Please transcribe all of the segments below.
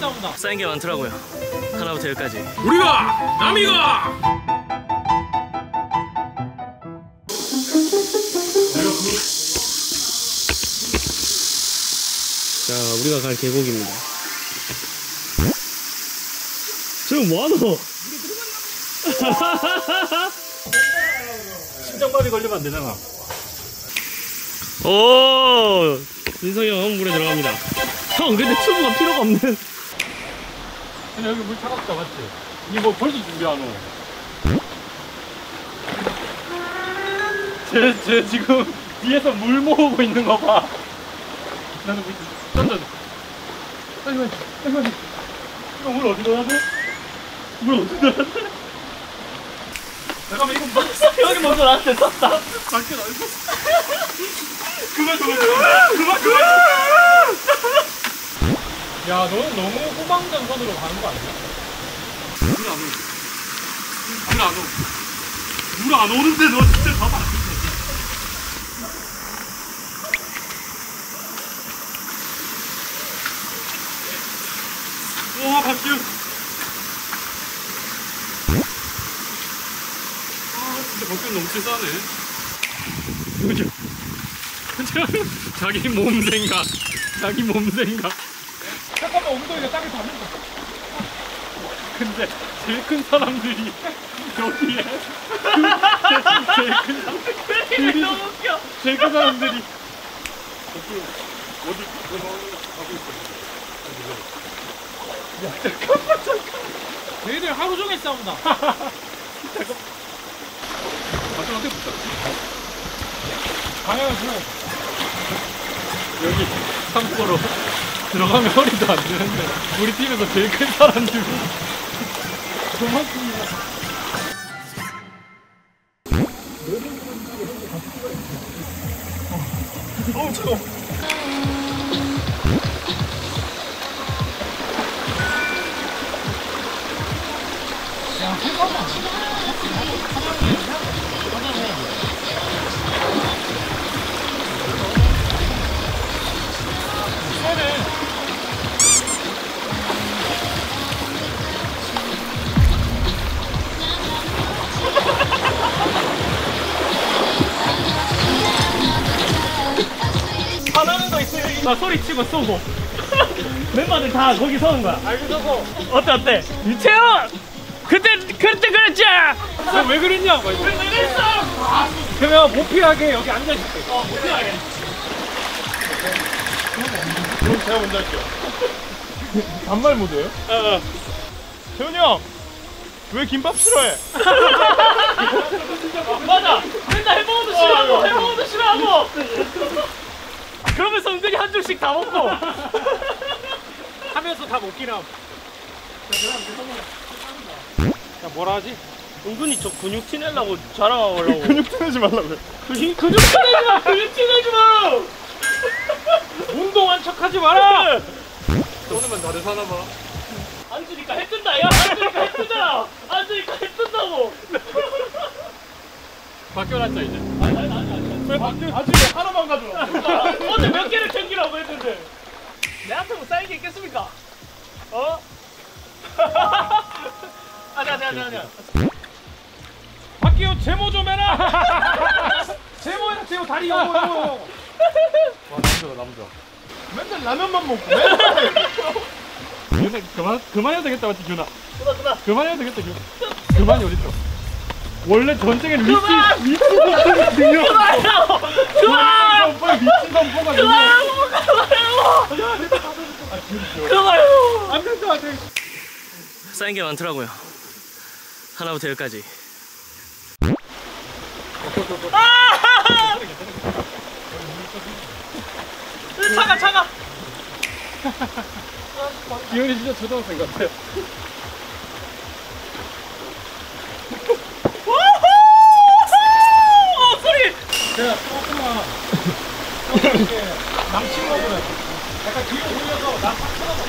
싸운다. 쌓인 게 많더라고요. 하나부터 열까지. 우리가 남이가. 자, 우리가 갈 계곡입니다. 지금 뭐하노? 심장마비 걸리면 안 되잖아. 오, 민성이 형 물에 들어갑니다. 형, 근데 튜브가 필요가 없는. 근데 여기 물 차갑다, 맞지? 니 뭐 벌써 준비하노? 쟤 지금 뒤에서 물 모으고 있는 거 봐. 나는 물 던져. 아이고. 이거 물 어디 넣어야 돼? 물 어디 넣어야 돼? 잠깐만, 이거 뭐, 형이 먼저 나한테 쐈다. 밖에 나 있어. 그만. 야, 너는 너무 후방전선으로 가는 거 아니야? 물 안 오는데 너 진짜 가면 안 돼. 와, 박규. 아, 진짜 박규 너무 치사하네. 자기 몸 생각. 잠깐만, 엉덩이가 땅에 닿는다. 근데 제일 큰 사람들이 여기에 너무 웃겨. 제일 큰 사람들이 어디 가고 있어. 야, 잠깐만. 얘들 하루 종일 싸운다. 가끔한테 붙다. 방향을 틀어. 여기 참고로 들어가면 허리도 안 되는데 우리 팀에서 제일 큰 사람들이 그만큼이나. 차가워. 야, 잠깐만. 화나는 거 있어, 여기. 나 소리치고 쏘고 멤버들 다 거기 서는 거야. 알겠어. 어때? 유채원! 그때 그랬지! 왜 그랬냐? 막 이거. 왜 그랬어? 그러면 못 피하게 여기 앉아있을게. 못 피하게. 그럼 제가 먼저 할게요. 반말 모드예요? 재훈이 형! 왜 김밥 싫어해? 맞아! 맨날 해먹어도 싫어하고! 그러면서 은근히 한 줄씩 다 먹고! 하면서 다 먹긴 함. 야, 뭐라 하지? 은근히 저 근육 티내려고 자랑하려고. 근육 티내지 말라고요. 근육 티내지 마! 운동한 척 하지 마라! 오늘만 다들 사나 봐. 앉으니까 해 뜬다! 야! 앉으니까 해 뜨잖아! 앉으니까 해 뜬다고! 바뀌어놨자, 이제. 아니. 왜 바뀌어? 아직 하나만 가져와. 어제 몇 개를 챙기라고 했는데 내한테 뭐 쌓인 게 있겠습니까? 어? 아니야. 바뀌어, 제모 좀 해라! 제모해라, 제모 다리 여보. 와, 남자. 맨날 라면만 먹고. 맨날 그만해야 되겠다, 맞지, 규나? 그다 그만해야 되겠다, 규나. 그만이 어딨어? 원래 전쟁엔 그만! 위치 선포가 중요해. 그만! 위치 선포가 중요해. 그만요! 안 된다, 안 돼. 쌓인 게 많더라고요. 하나부터 열까지. 차가! 기현이 진짜 초등학생 같아. 소리! 제가 조금만 이렇게 남친 먹으면 약간 뒤로 돌려서 나 팍 쳐다봐.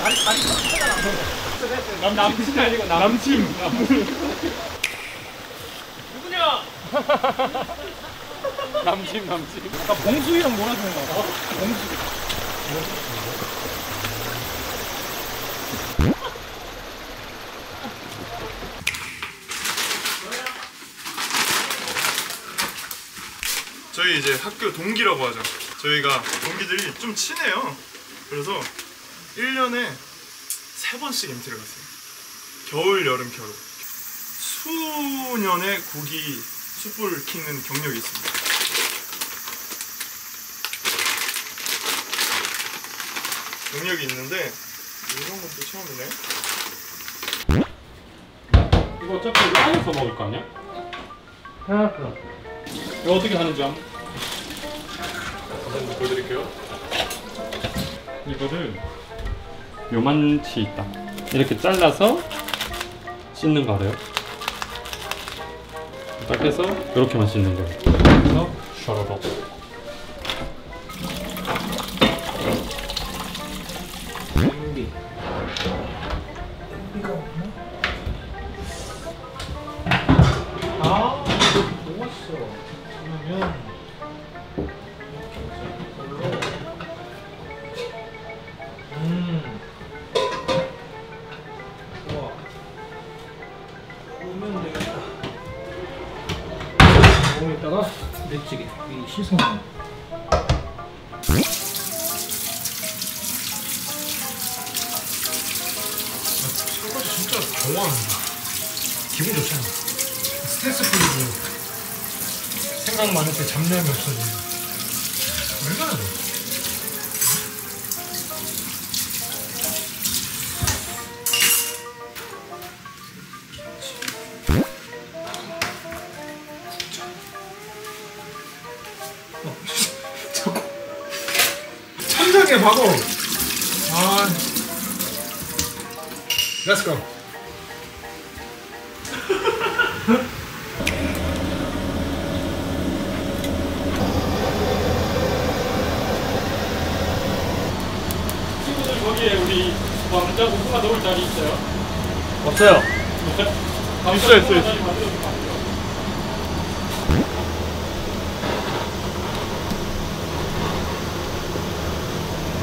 다리 팍 쳐다봐. 남친이 아니고 남친. 누구냐? 남친. 아까 봉수이랑 놀아주는 거 같아. 봉수. 저희 이제 학교 동기라고 하죠. 저희가 동기들이 좀 친해요. 그래서 1년에 3번씩 MT를 갔어요. 겨울, 여름, 겨울. 수년의 고기 숯불 키는 경력이 있습니다. 경력이 있는데 이런 것도 처음이네. 이거 어차피 이거 안에서 먹을 거 아니야? 이거 어떻게 하는지 한번 보여드릴게요. 이거를 요만치 있다. 이렇게 잘라서 씻는 거 알아요? 딱 해서 이렇게만 씻는 거예요. 그래서 샤라락. 좋았어. 그러면 좋아. 그러면 되겠다. 여기다가 맵찌개 이 씻은 거. 설거지 진짜 좋아한다. 기분 좋잖아. 스트레스 풀리고 생각 많을 때 잡념이 없어지고 얼마나 좋아. 천장에 박어. 아, Let's go. 친구들 거기에 우리 왕자 고구마 넣을 자리 있어요? 없어요. 있어요.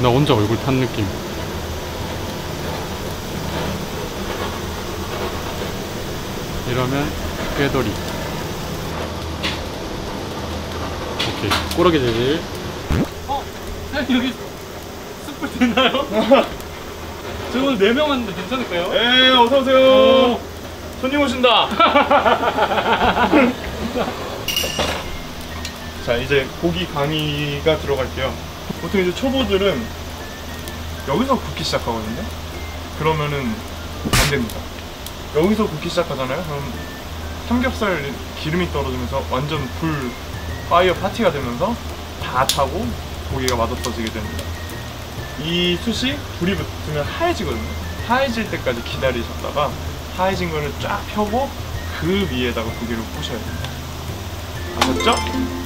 나 혼자 얼굴 탄 느낌. 이러면 꾀돌이. 오케이. 꼬르기 재질. 여기 숯불 되나요? 저 오늘 4명 왔는데 괜찮을까요? 네, 어서오세요. 손님 오신다. 자, 이제 고기 강의가 들어갈게요. 보통 이제 초보들은 여기서 굽기 시작하거든요. 그러면은 안 됩니다. 여기서 굽기 시작하잖아요. 그럼 삼겹살 기름이 떨어지면서 완전 불 파이어 파티가 되면서 다 타고 고기가 맛없어지게 됩니다. 이 숯이 불이 붙으면 하얘지거든요. 하얘질 때까지 기다리셨다가 하얘진 거를 쫙 펴고 그 위에다가 고기를 부셔야 됩니다. 아셨죠?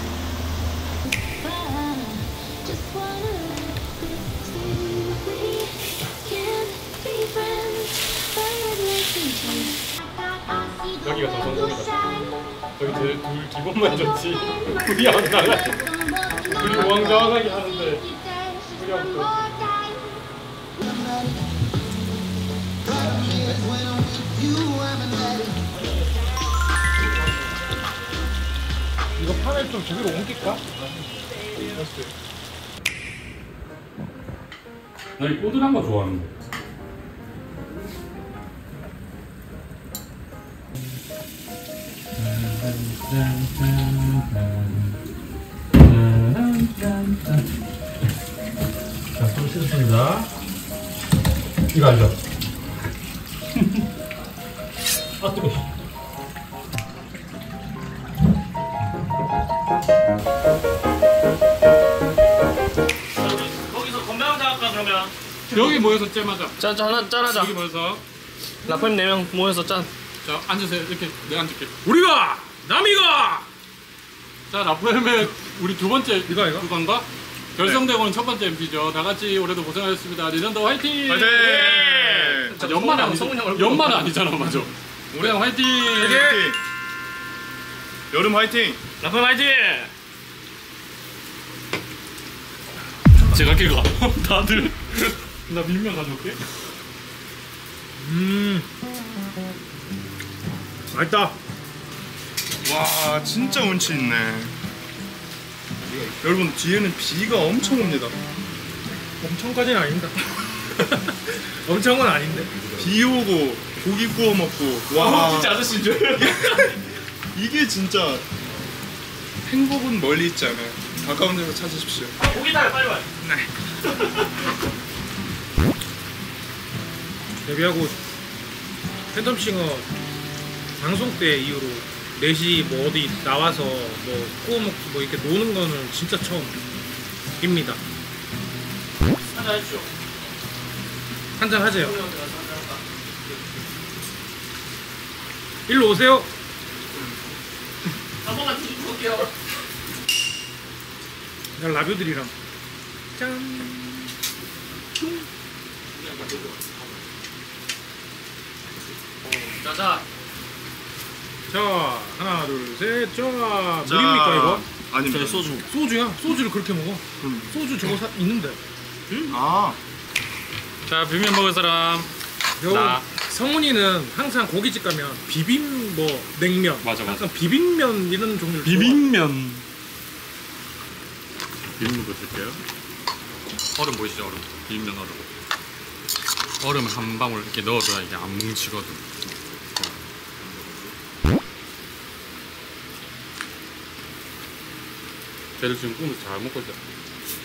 여기가 더 성공이다. 여기 둘 기본만 좋지. 불이 안 나가. 둘이 우왕좌왕하게 하는데 불이 안 나. 이거 판을 좀 제대로 옮길까? 나 이 꼬들한 거 좋아하는데. 자, 좀 씻었습니다. 이거 알죠? 아, 뜨거워. 거기서 건배왕자 할까 그러면? 여기 모여서 째마자. 짠 하나 짠하자. 여기 모여서. 라프님 4명 모여서 짠. 자, 앉으세요. 이렇게 내가 앉을게. 우리가 남이가. 자, 라프엠의 우리 두 번째 구간과 결성되고는 첫 번째 MP죠. 다 같이 올해도 고생하셨습니다. 내년도 화이팅! 화이팅! 자, 연말 아니죠? 연말 아니잖아, 맞아. 올해 화이팅! 화이팅! 여름 화이팅! 라프님 화이팅! 제가 길가. 다들. 나 밀면 가져올게. 맛있다. 와, 진짜 운치 있네. 여러분 뒤에는 비가 엄청 옵니다. 엄청까지는 아닙니다. 엄청은 아닌데. 비 오고 고기 구워 먹고 와 진짜 아저씨인 줄. 이게 진짜 행복은 멀리 있지 않아요. 가까운 데서 찾으십시오. 고기 달려 빨리 와. 데뷔하고 팬텀싱어 방송 때 이후로 4시 뭐 어디 나와서 뭐 구워 먹고 뭐 이렇게 노는 거는 진짜 처음입니다. 한잔 해주죠. 한잔 하세요. 일로 오세요. 한 번만 드시고 올게요. 그냥 라뷰들이랑 짠. 자자. 자 하나 둘 셋. 자 물입니까 이거? 아닙니다. 소주. 소주야? 소주를 그렇게 먹어? 소주 저거 있는데. 아 자, 비빔면 먹을 사람. 요 나. 성훈이는 항상 고깃집 가면 비빔 뭐 냉면 맞아. 약간 비빔면 이런 종류를 비빔면. 비빔면도 줄게요. 얼음 보이시죠? 얼음. 비빔면 얼음. 얼음 한 방울 이렇게 넣어줘야 이게 안 뭉치거든. 쟤를 지금 꿈을 잘 먹고 있어.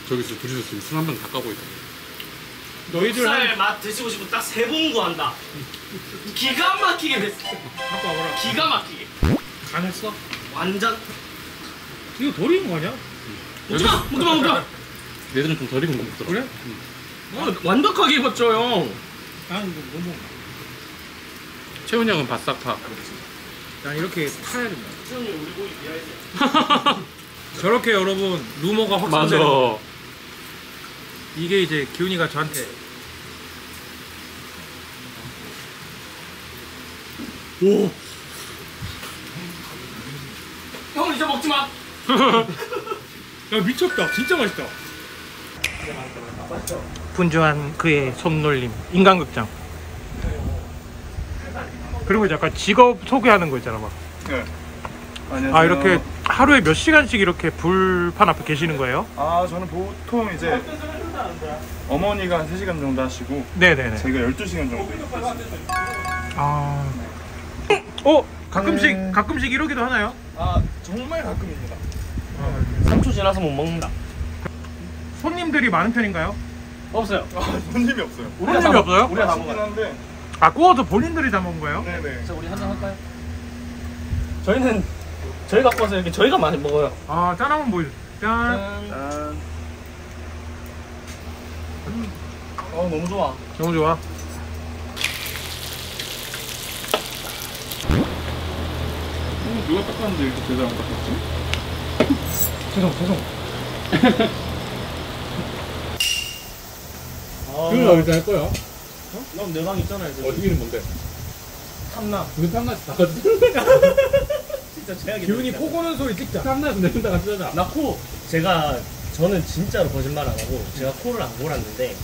저기 지금 둘이서 지금 술 한 병 다 까고 있어. 너희들 쌀 맛 드시고 싶으면 딱 3봉구 한다. 기가 막히게 됐어. 갖고 와봐라. 기가 막히게. 간했어? 완전. 이거 덜 익은 거 아니야? 먹지마! 먹지마! 먹지마! 얘들은 좀 덜 익은 거 먹더라. 그래? 완벽하게 입었죠 형. 난 이거 못 먹어. 채훈이 형은 바싹파. 난 이렇게 타야 된다. 수현이 우리 보기 비하이즈. 저렇게 여러분 루머가 맞아. 확산되는 이게 이제 기훈이가 저한테 오. 형은 이제 먹지마. 야 미쳤다. 진짜 맛있다. 분주한 그의 손놀림 인간극장. 그리고 이제 약간 직업 소개하는 거 있잖아 막. 네. 안녕하세요. 아 이렇게 하루에 몇 시간씩 이렇게 불판 앞에 계시는 거예요? 아 저는 보통 이제 어머니가 한 3시간 정도 하시고 네네네. 제가 12시간 정도 있어요. 아. 가끔씩 네. 가끔씩 이러기도 하나요? 아 정말 가끔입니다. 3초 지나서 못 먹는다. 손님들이 많은 편인가요? 없어요. 아 손님이 없어요. 손님이 없어요? 우리가 다 맛있긴 먹어요. 한데 아 구워서 본인들이 다 먹은 거예요? 네네. 그래서 우리 한잔 할까요? 저희는 저희 갖고 와서 이렇게 저희가 많이 먹어요. 아 짠 한번 보여줘. 짠. 짠. 너무 좋아. 너무 좋아. 누가 닦았는데 이렇게 제대로 안 닦았지? 죄송. 그걸 어디서 할 거야? 넌 내 방 있잖아 이제. 어디는 뭔데? 탐나. 우리 탐나서 다 같이 진짜 제약이. 기훈이 코 고는 소리 찍자. 탐나서 내면 다 같이 하자. 나 코. 저는 진짜로 거짓말 안 하고 제가 코를 안 골았는데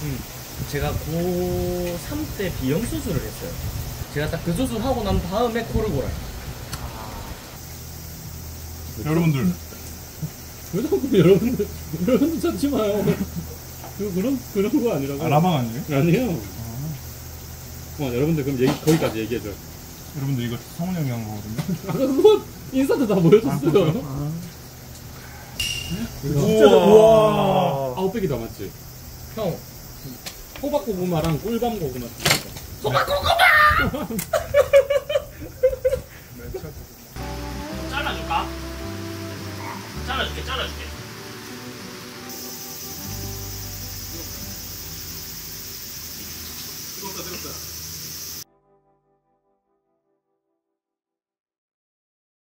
제가 고3 때 비형 수술을 했어요. 제가 딱 그 수술 하고 난 다음에 코를 골아요. 여러분들 왜 자꾸 여러분들 찾지 마요. 그런 거 아니라고. 라방 아니에요? 아니에요. 여러분들 그럼 거기까지 얘기해줘. 여러분들 이거 성훈 형이 한 거거든요. 아까 그거 인사도 다 보여줬어요. 우와. 아웃백이 다 맞지? 형. 호박고구마랑 꿀밤 고구마. 잘라줄까? 잘라줄게. 뜨겁다.